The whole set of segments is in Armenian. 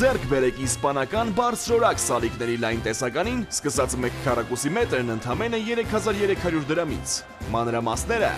ձեռք բերեք իսպանական բարձրորակ սալիկների լայն տեսականին, սկսած 1 քառակուսի մետրն ընդամենը 3300 դրամից։ Մանրամասները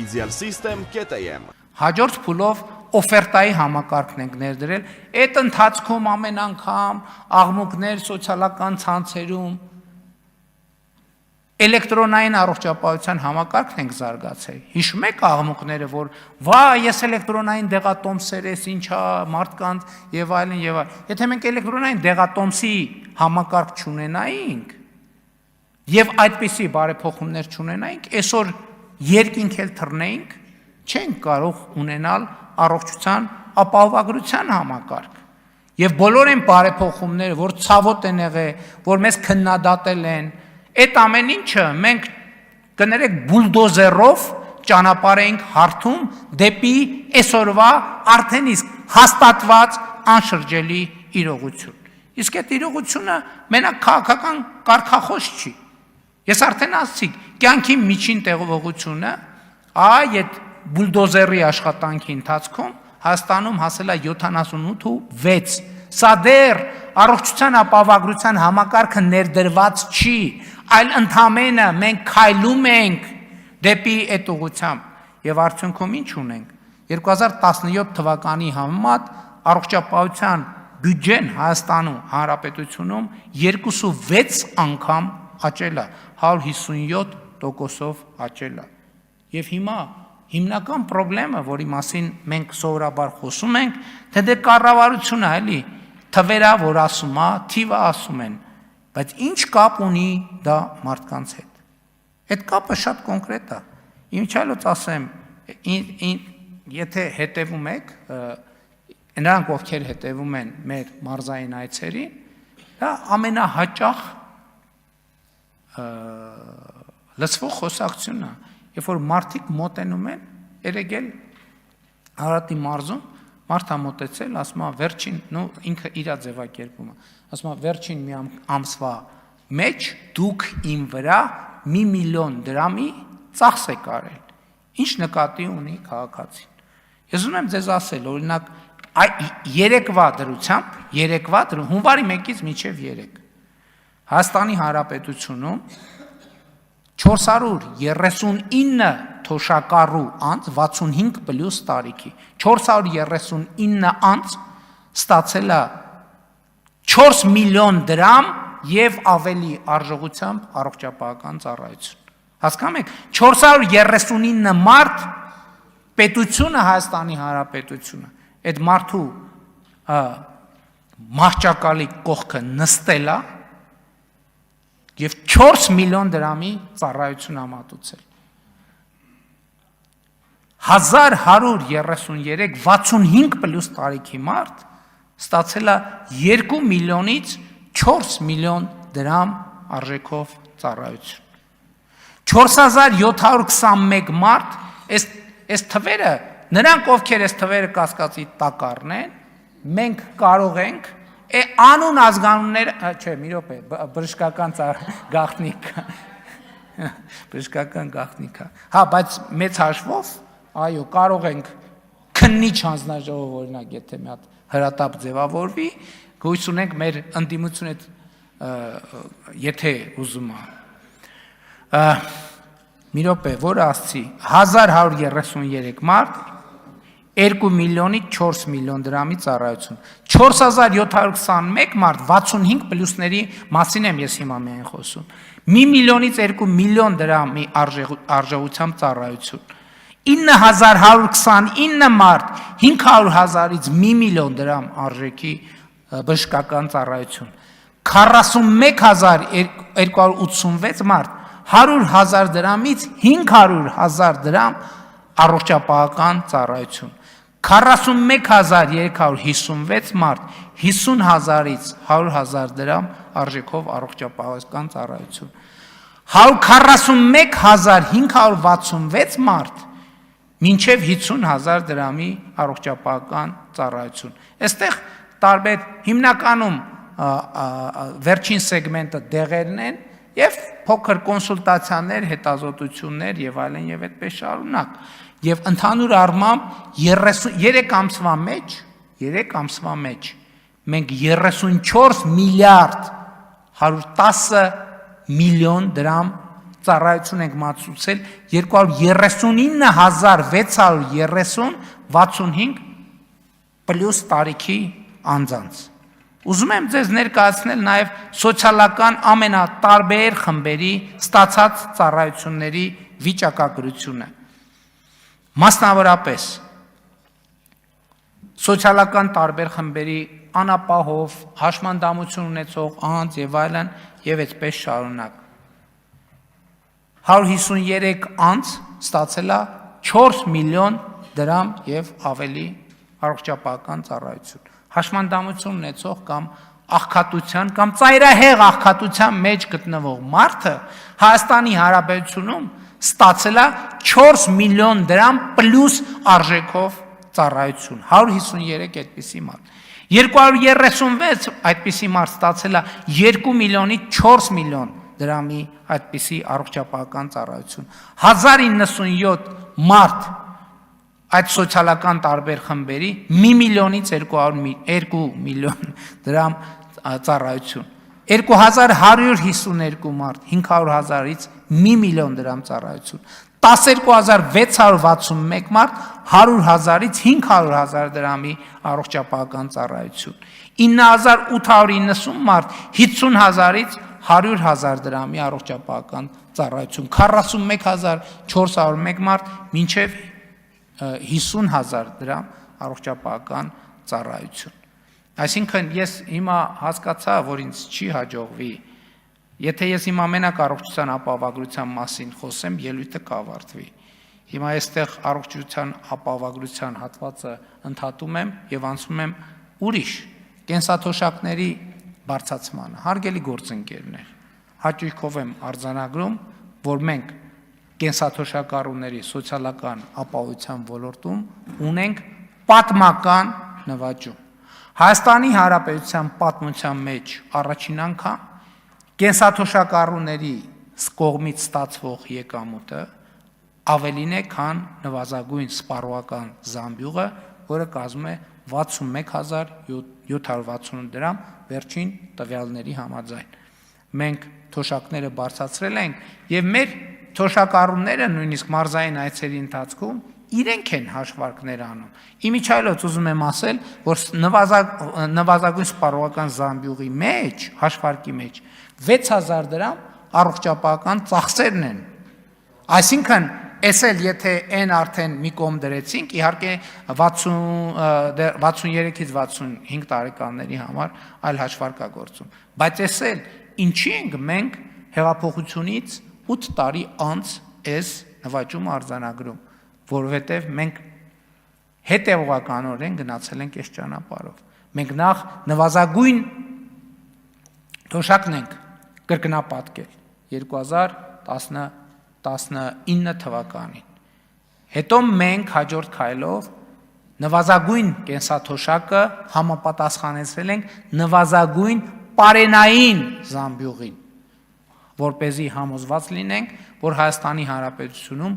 idealsystem.am։ Հաջորդ փուլով օֆերտայի համակարգն ենք ներդրել, այդ ընթացքում ամեն անգամ աղմուկներ սոցիալական ցանցերում էլեկտրոնային առողջապահության համակարգն ենք զարգացել։ Հիշում եք աղմուկները, որ վա, ես էլեկտրոնային դեղատոմսեր ես, ինչա, մարդկանց եւ այլն եւ այլն։ Եթե մենք էլեկտրոնային դեղատոմսի համակարգ չունենայինք եւ այդպիսի բարեփոխումներ չունենայինք, այսօր երկինք էլ թռնեինք, չենք կարող ունենալ առողջության ապահովագրության համակարգ։ Եվ բոլոր այն բարեփոխումները, որ ցավոտ են եղել, որ մեզ քննադատել են, այդ ամեն ինչը մենք կներեք բուլդոզերով ճանապարհ ենք հարթում դեպի այսօրվա արդեն իսկ հաստատված անշրջելի իրողություն։ Իսկ այդ իրողությունը մենակ քաղաքական կարգախոս չի։ Ես արդեն ասացի, կյանքի միջին տեղողությունը այդ բուլդոզերի աշխատանքի ընթացքում Հայաստանում հասել է 78.6։ Սա դեռ առողջության ապահովագրության համակարգը ներդրված չի, այլ ընդամենը մենք քայլում ենք դեպի այդ ուղղությամբ։ Եվ արդյունքում ինչ ունենք։ 2017 թվականի համեմատ առողջապահության բյուջեն Հայաստանում Հանրապետությունում 2.6 անգամ աճել է, 157%-ով աճել է։ Եվ հիմա հիմնական խնդրեմը, որի մասին մենք սովորաբար խոսում ենք, թե դե կառավարությունը էլի թվերա, որ ասում է, թիվը ասում են, բայց ինչ կապ ունի դա մարդկանց հետ։ Այդ կապը շատ կոնկրետ է։ Ինչալոց ասեմ, եթե հետևում եք, նրանք ովքեր հետևում են մեր մարզային այցերին, դա ամենահաճախ լսվող խոսակցությունն է, երբ որ մարդիկ մոտենում են, երեկ էլ Արարատի մարզում մարդը մոտեցել, ասում է վերջին, ինքը իր ձևակերպում է, ասում է վերջին մի ամսվա մեջ դուք իմ վրա 1 միլիոն դրամի ծախս եք արել։ Ինչ նկատի ունի քաղաքացին։ Ես ուզում եմ ձեզ ասել, օրինակ, երեկվա դրությամբ, հունվարի 1-ից մինչև 3 Հայաստանի Հանրապետությունում 439 թոշակառու անձ 65+ տարիքի 439 անձ ստացել է 4 միլիոն դրամ եւ ավելի արժողությամբ առողջապահական ծառայություն։ Հասկանում եք, 439 մարդ պետությունը Հայաստանի Հանրապետությունը այդ մարդու մահճակալի կողքը նստել է եւ 4 միլիոն դրամի ծառայություն ամատուցել։ 1133 65+ տարիքի մարդ ստացել է 2 միլիոնից 4 միլիոն դրամ արժեքով ծառայություն։ 4721 մարդ, այս թվերը, նրանք ովքեր այս թվերը կասկածի տակ առնեն, մենք կարող ենք անուն ազգանուններ, չէ, մի րոպե, բժշկական գաղտնիք, բժշկական գաղտնիք, հա, բայց մեծ հաշվով, այո, կարող ենք քննիչ հանձնաժողով օրինակ, եթե մի հատ հրատապ ձևավորվի, գույս ունենք մեր ընդդիմությունը, եթե ուզում է, մի րոպե, որը ասցի, 1133 մարդ, 2 միլիոնից 4 միլիոն դրամի ծառայություն, 4721 մարդ 65+-ների մասին եմ ես հիմա միայն խոսում, 1 միլիոնից 2 միլիոն դրամի արժողությամբ ծառայություն, 9129 մարդ 500,000-ից 1 միլիոն դրամ արժեքի բժշկական ծառայություն, 41286 մարդ 100,000 դրամից 500,000 դրամ առողջապահական ծառայություն, 41356 մարդ 50,000-ից 100,000 դրամ արժեքով առողջապահական ծառայություն, 141566 մարդ մինչև 50,000 դրամի առողջապահական ծառայություն։ Այստեղ տարբեր հիմնականում վերջին սեգմենտը դեղերն են եւ փոքր կոնսուլտացիաներ, հետազոտություններ եւ այլն եւ այդպես շարունակ։ Եվ ընդհանուր առմամբ 3 ամսվա մեջ մենք 34 միլիարդ 110 միլիոն դրամ ծառայություն ենք մատուցել 239,630 65 պլյուս տարիքի անձանց։ Ուզում եմ ձեզ ներկայացնել նաև սոցիալական ամենատարբեր խմբերի ստացած ծառայությունների վիճակագրությունը։ Մասնավորապես սոցիալական տարբեր խմբերի անապահով, հաշմանդամություն ունեցող անձ եւ այլն եւ այդպես շարունակ։ 153 անձ ստացել է 4 միլիոն դրամ եւ ավելի առողջապահական ծառայություն։ Հաշմանդամություն ունեցող կամ աղքատության կամ ծայրահեղ աղքատության մեջ գտնվող մարդը Հայաստանի Հանրապետությունում ստացել է 4 միլիոն դրամ պլյուս արժեքով ծառայություն, 153 այդպիսի մարդ։ 236 այդպիսի մարդ ստացել է 2 միլիոնի 4 միլիոն դրամի այդպիսի առողջապահական ծառայություն։ 1097 մարդ այդ սոցիալական տարբեր խմբերի 1 միլիոնից 2 միլիոն դրամ ծառայություն։ 2152 մարդ 500,000-ից 1 միլիոն դրամ ծառայություն։ 12661 մարդ 100,000-ից 500,000 դրամի առողջապահական ծառայություն։ 9890 մարդ 50,000-ից 100,000 դրամի առողջապահական ծառայություն։ 41401 մարդ մինչև 50,000 դրամ առողջապահական ծառայություն։ Այսինքն ես հիմա հասկացա, որ ինձ չի հաջողվի, եթե ես իմ ամենակ առողջության ապահովագրության մասին խոսեմ, ելույթը կավարտվի։ Հիմա այստեղ առողջության ապահովագրության հատվածը ընդհատում եմ եւ անցնում եմ ուրիշ կենսաթոշակների բարձրացմանը։ Հարգելի գործընկերներ, հաճույքով եմ արձանագրում, որ մենք կենսաթոշակառուների սոցիալական ապահովության ոլորտում ունենք պատմական նվաճում։ Հայաստանի Հանրապետության պատմության մեջ առաջին անգամ կենսաթոշակառուների կողմից ստացվող եկամուտը ավելին է, քան նվազագույն սպառողական զամբյուղը, որը կազմում է 61760 դրամ վերջին տվյալների համաձայն։ Մենք թոշակները բարձրացրել ենք եւ մեր թոշակառուները նույնիսկ մարզային այցերի ընթացքում իրենք են հաշվարկներ անում։ Իմիջիայլոց ուզում եմ ասել, որ նվազագույն սպառողական զամբյուղի մեջ, հաշվարկի մեջ 6000 դրամ առողջապահական ծախսերն են։ Այսինքն, այս էլ եթե այն արդեն մի կողմ դրեցինք, իհարկե 63-ից 65 տարեկանների համար այլ հաշվարկ է գործում։ Բայց այս էլ ինչի ենք մենք հեղափոխությունից 8 տարի անց այս նվաճումը արձանագրում, որովհետև մենք հետևողականորեն գնացել ենք այս ճանապարհով։ Մենք նախ նվազագույն թոշակն ենք կրկնապատկել 2019 թվականին։ Հետո մենք հաջորդ քայլով նվազագույն կենսաթոշակը համապատասխանեցրել ենք նվազագույն պարենային զամբյուղին, որպեսզի համոզված լինենք, որ Հայաստանի Հանրապետությունում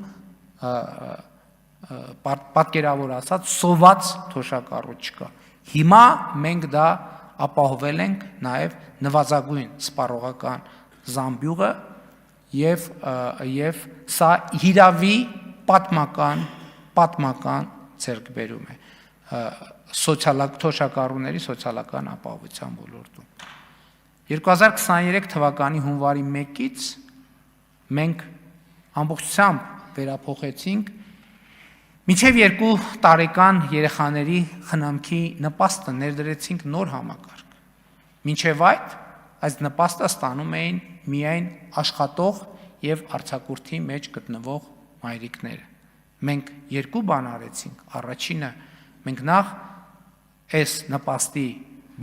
պատկերավոր ասած սոված թոշակառու չկա։ Հիմա մենք դա ապահովել ենք նաև նվազագույն սպառողական զամբյուղը եւ սա հիրավի պատմական ձեռքբերում է թոշակառուների սոցիալական ապահովության ոլորտում։ 2023 թվականի հունվարի 1-ից մենք ամբողջությամբ վերափոխեցինք մինչև 2 տարեկան երեխաների խնամքի նպաստը ներդրեցինք նոր համակարգ։ Մինչև այս նպաստը ստանում էին միայն աշխատող եւ արձակուրդի մեջ գտնվող մայրիկները։ Մենք 2 բան արեցինք։ Առաջինը մենք նախ այս նպաստի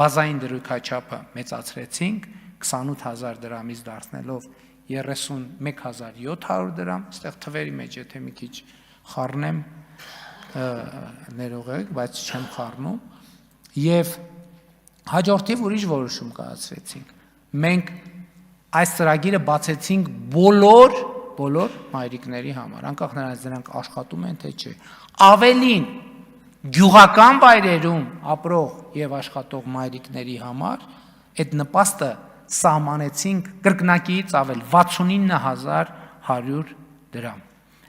բազային դրույքաչափը մեծացրեցինք 28000 դրամից դարձնելով 31700 դրամ, այստեղ թվերի մեջ եթե մի քիչ խառնեմ ներողեք, բայց չեմ խառնում, եւ հաջորդիվ ուրիշ որոշում կայացրեցինք։ Մենք այս ծրագիրը բացեցինք բոլոր մայրիկների համար, անկախ նրանից նրանք աշխատում են թե չէ։ Ավելին գյուղական վայրերում ապրող եւ աշխատող մայրիկների համար այդ նպաստը սահմանեցինք կրկնակիից ավել 69100 դրամ։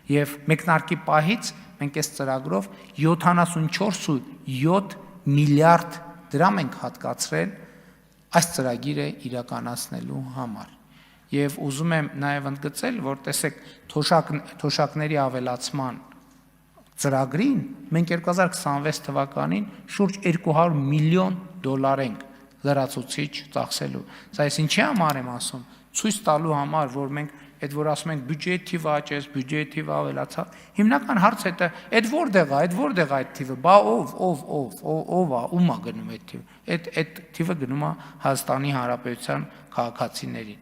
Եվ մեկնարկի պահից մենք այս ծրագրով 74.7 միլիարդ դրամ ենք հատկացրել այս ծրագիրը իրականացնելու համար։ Եվ ուզում եմ նաև ընդգծել, որ տեսեք թոշակների ավելացման ծրագրին մենք 2026 թվականին շուրջ 200 միլիոն դոլար ենք լրացուցիչ ծախսելու։ Սա ես ինչի համար եմ ասում, ցույց տալու համար, որ մենք այդ որ ասում ենք բյուջեի թիվը աճեց, բյուջեի թիվը ավելացավ, հիմնական հարցը դա այդ որտեղ է այդ թիվը, բա ով է, ում է գնում այդ թիվը։ Այդ թիվը գնում է Հայաստանի Հանրապետության քաղաքացիներին։